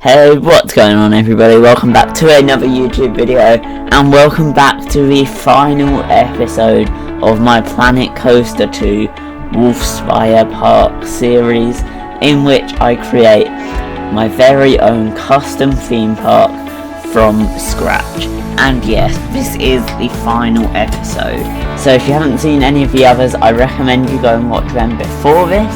Hey, what's going on everybody? Welcome back to another YouTube video, and welcome back to the final episode of my Planet Coaster 2 Wolfspire Park series, in which I create my very own custom theme park from scratch. And yes, this is the final episode, so if you haven't seen any of the others, I recommend you go and watch them before this.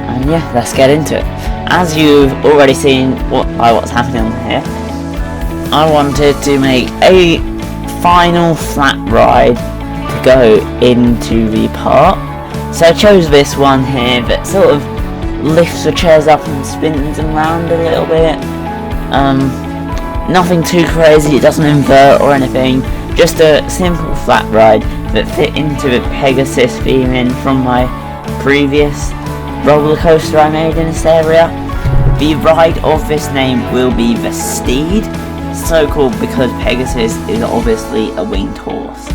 And yeah, let's get into it. As you've already seen what's happening here, I wanted to make a final flat ride to go into the park. So I chose this one here that sort of lifts the chairs up and spins them around a little bit. Nothing too crazy, it doesn't invert or anything, just a simple flat ride that fit into the Pegasus theming from my previous roller coaster I made in this area. The ride of this name will be the Steed, so called because Pegasus is obviously a winged horse.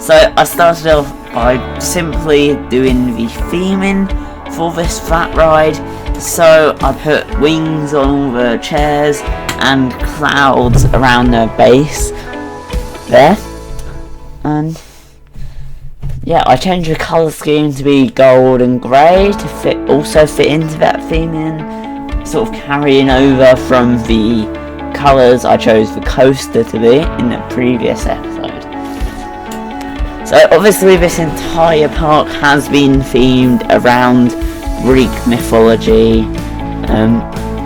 So I started off by simply doing the theming for this flat ride. So I put wings on all the chairs and clouds around the base there, and yeah, I changed the colour scheme to be gold and grey to also fit into that theming, sort of carrying over from the colours I chose the coaster to be in the previous episode. So obviously this entire park has been themed around Greek mythology,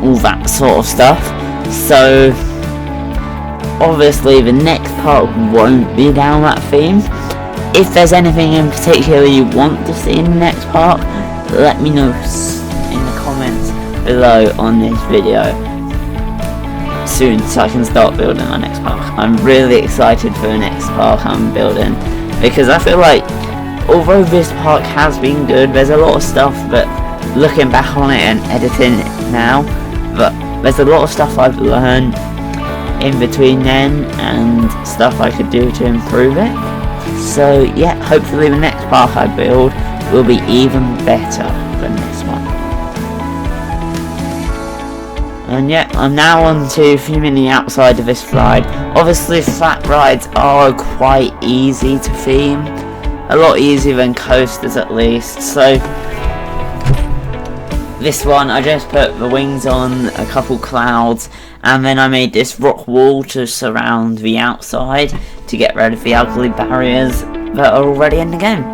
all that sort of stuff. So obviously the next park won't be down that theme. If there's anything in particular you want to see in the next park, let me know in the comments below on this video soon, so I can start building my next park. I'm really excited for the next park I'm building, because I feel like although this park has been good, there's a lot of stuff that, looking back on it and editing it now, but there's a lot of stuff I've learned in between then and stuff I could do to improve it. So yeah, hopefully the next park I build will be even better than this one. And yeah, I'm now on to theming the outside of this ride. Obviously flat rides are quite easy to theme, a lot easier than coasters at least. So this one I just put the wings on, a couple clouds, and then I made this rock wall to surround the outside to get rid of the ugly barriers that are already in the game.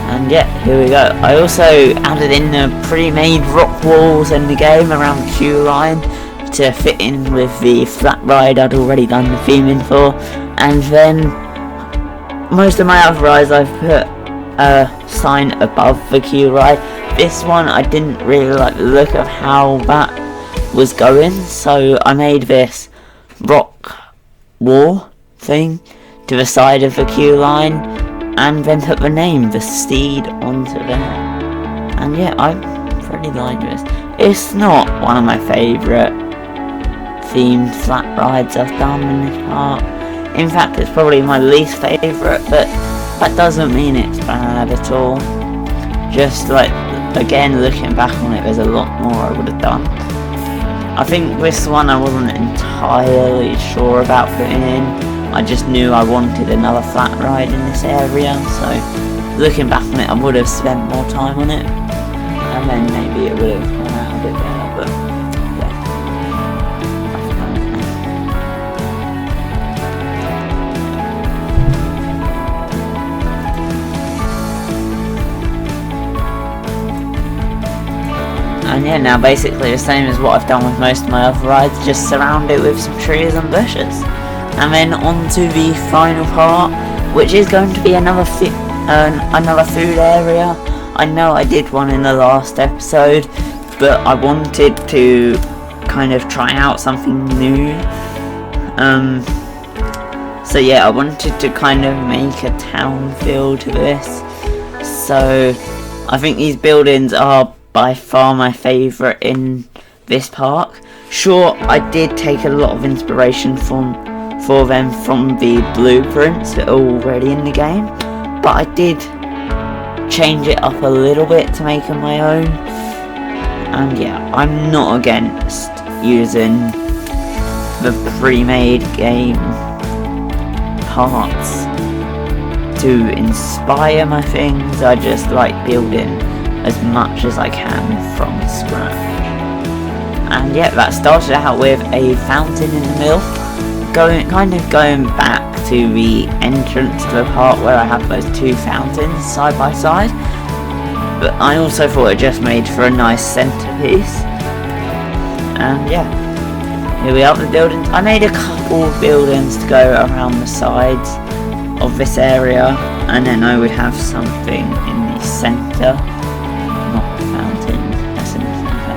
And yeah, here we go. I also added in the pre-made rock walls in the game around the queue line to fit in with the flat ride I'd already done the theming for. And then most of my other rides I've put a sign above the queue ride. This one I didn't really like the look of how that was going, so I made this rock wall thing to the side of the queue line, and then put the name, the Steed, onto there. And yeah, I really like this. It's not one of my favourite themed flat rides I've done in this park. In fact, it's probably my least favourite, but that doesn't mean it's bad at all. Just like, again, looking back on it, there's a lot more I would have done. I think this one I wasn't entirely sure about putting in. I just knew I wanted another flat ride in this area, so looking back on it I would have spent more time on it, and then maybe it would have come out a bit better, but yeah. And yeah, now basically the same as what I've done with most of my other rides, just surround it with some trees and bushes. And then on to the final part, which is going to be another food area. I know I did one in the last episode, but I wanted to kind of try out something new. So yeah, I wanted to kind of make a town feel to this. So I think these buildings are by far my favourite in this park. Sure, I did take a lot of inspiration for them from the blueprints that are already in the game, but I did change it up a little bit to make them my own. And yeah, I'm not against using the pre-made game parts to inspire my things. I just like building as much as I can from scratch. And yeah, that started out with a fountain in the middle, kind of going back to the entrance to the part where I have those two fountains side by side. But I also thought it just made for a nice centerpiece. And yeah, here we are with the buildings. I made a couple of buildings to go around the sides of this area, and then I would have something in the center. Not the fountain, that's in the center.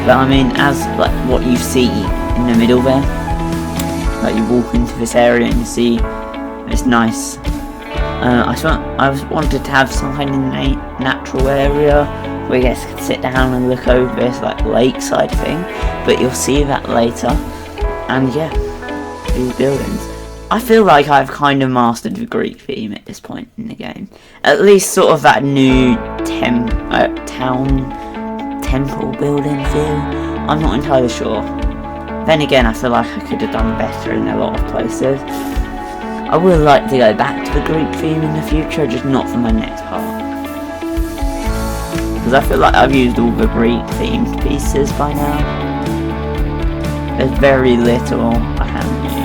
But I mean, as like what you see in the middle there, like you walk into this area and you see this nice. I wanted to have some kind of natural area where you guys could sit down and look over this like lakeside thing, but you'll see that later. And yeah, these buildings. I feel like I've kind of mastered the Greek theme at this point in the game. At least sort of that new town temple building feel. I'm not entirely sure. Then again, I feel like I could have done better in a lot of places. I would like to go back to the Greek theme in the future, just not for my next part. Because I feel like I've used all the Greek themed pieces by now. There's very little I haven't used.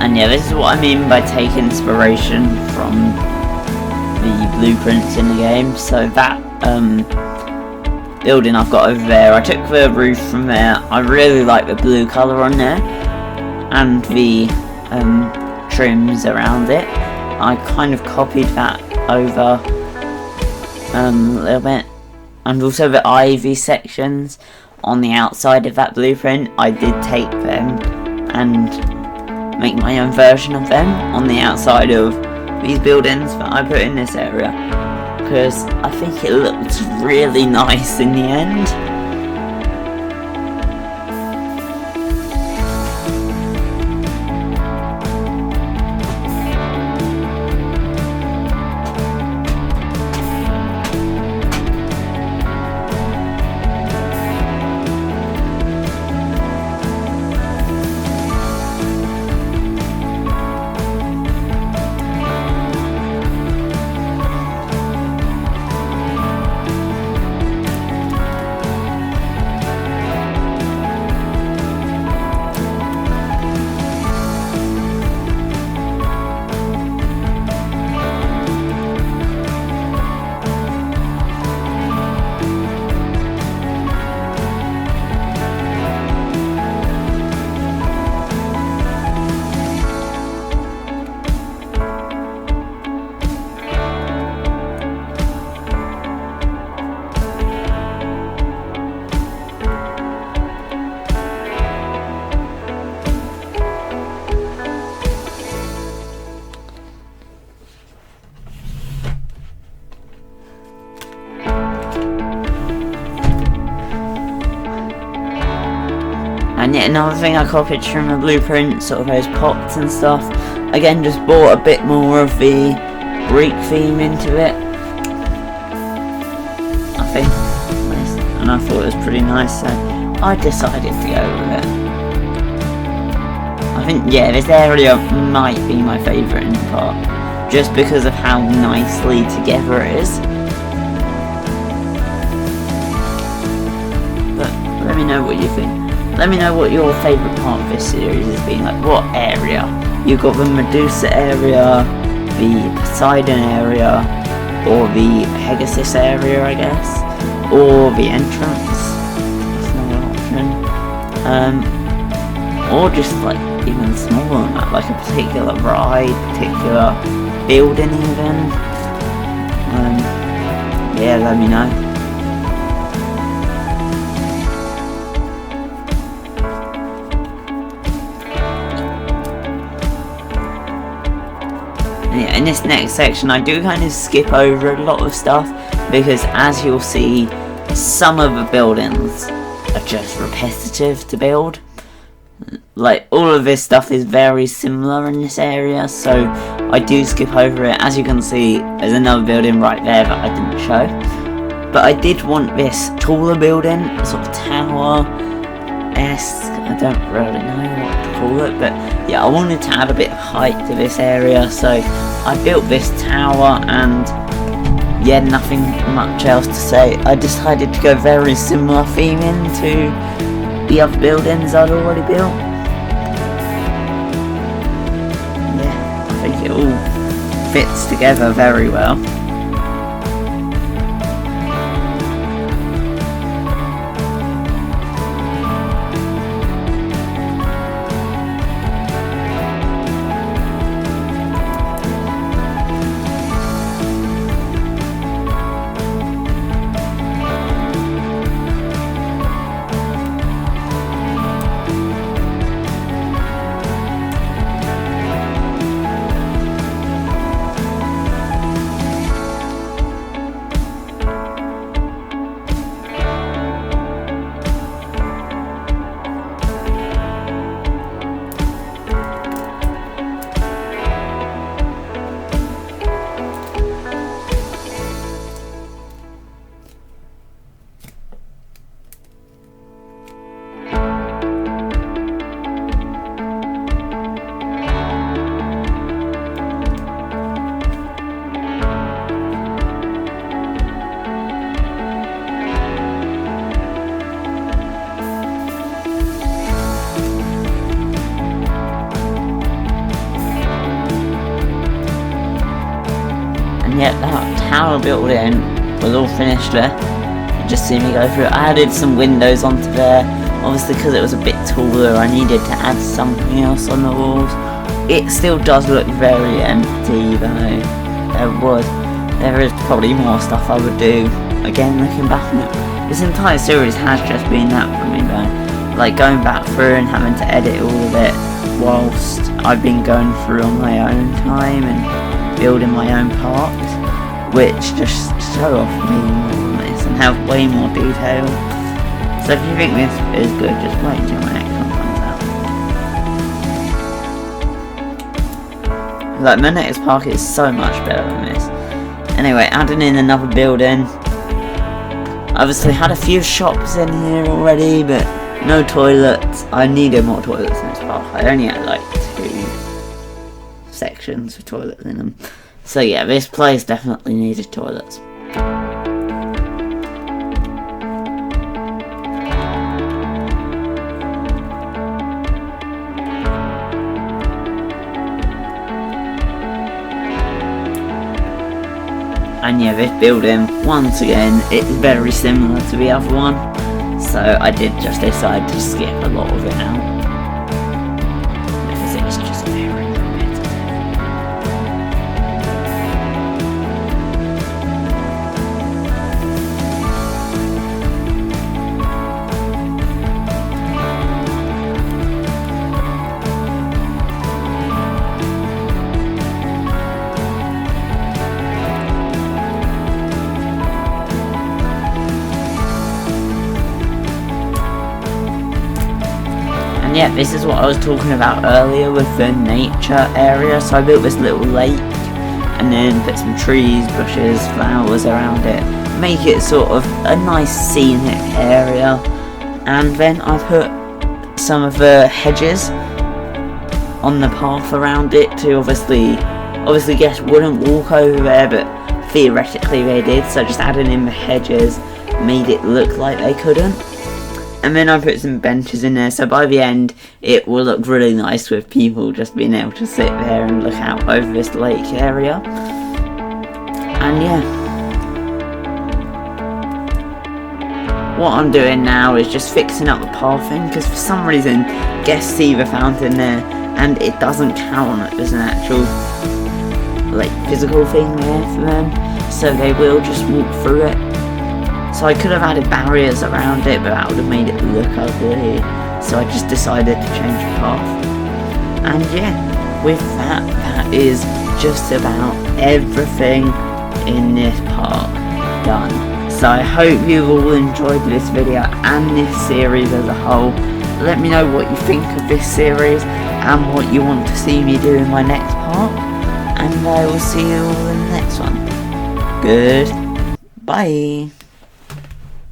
And yeah, this is what I mean by taking inspiration from the blueprints in the game. So that building I've got over there, I took the roof from there. I really like the blue colour on there and the trims around it. I kind of copied that over a little bit. And also the ivy sections on the outside of that blueprint, I did take them and make my own version of them on the outside of these buildings that I put in this area, because I think it looks really nice in the end. And yet another thing I copied from the blueprint, sort of those pots and stuff. Again, just brought a bit more of the Greek theme into it. nothing, and I thought it was pretty nice, so I decided to go with it. I think, yeah, this area might be my favourite in the park, just because of how nicely together it is. But let me know what you think. Let me know what your favourite part of this series has been, like what area. You've got the Medusa area, the Poseidon area, or the Pegasus area, I guess, or the entrance. That's another option. Or just like even smaller than that, like a particular ride, particular building even. Yeah, let me know. Yeah, in this next section I do kind of skip over a lot of stuff, because as you'll see, some of the buildings are just repetitive to build. Like, all of this stuff is very similar in this area, so I do skip over it. As you can see, there's another building right there that I didn't show. But I did want this taller building, sort of tower-esque, I don't really know what to call it, but yeah, I wanted to add a bit of height to this area, so I built this tower, and yeah, nothing much else to say. I decided to go very similar theming to the other buildings I'd already built. Yeah, I think it all fits together very well. Yeah, that tower building was all finished there. You just see me go through it. I added some windows onto there. Obviously, because it was a bit taller, I needed to add something else on the walls. It still does look very empty though. There is probably more stuff I would do. Again, looking back on it, this entire series has just been that for me though. Like going back through and having to edit all of it whilst I've been going through on my own time and building my own parks, which just show off way more on this and have way more detail. So if you think this is good, just wait until my next one comes out. Like, my next park is so much better than this. Anyway, adding in another building. Obviously had a few shops in here already, but no toilets. I needed more toilets in this park. I only had like 2 sections with toilets in them. So yeah, this place definitely needed toilets. And yeah, this building, once again, it's very similar to the other one. So I did just decide to skip a lot of it out. Because it's just very repetitive. And yeah, this is what I was talking about earlier with the nature area. So I built this little lake and then put some trees, bushes, flowers around it. make it sort of a nice scenic area. And then I put some of the hedges on the path around it to obviously guests wouldn't walk over there, but theoretically they did, so just adding in the hedges made it look like they couldn't. And then I put some benches in there, so by the end it will look really nice with people just being able to sit there and look out over this lake area. And yeah, what I'm doing now is just fixing up the pathing, because for some reason guests see the fountain there and it doesn't count as an actual like physical thing there for them, so they will just walk through it. So I could have added barriers around it, but that would have made it look ugly, so I just decided to change the path. And yeah, with that, that is just about everything in this park done. So I hope you all enjoyed this video and this series as a whole. Let me know what you think of this series and what you want to see me do in my next park, and I will see you all in the next one. Goodbye.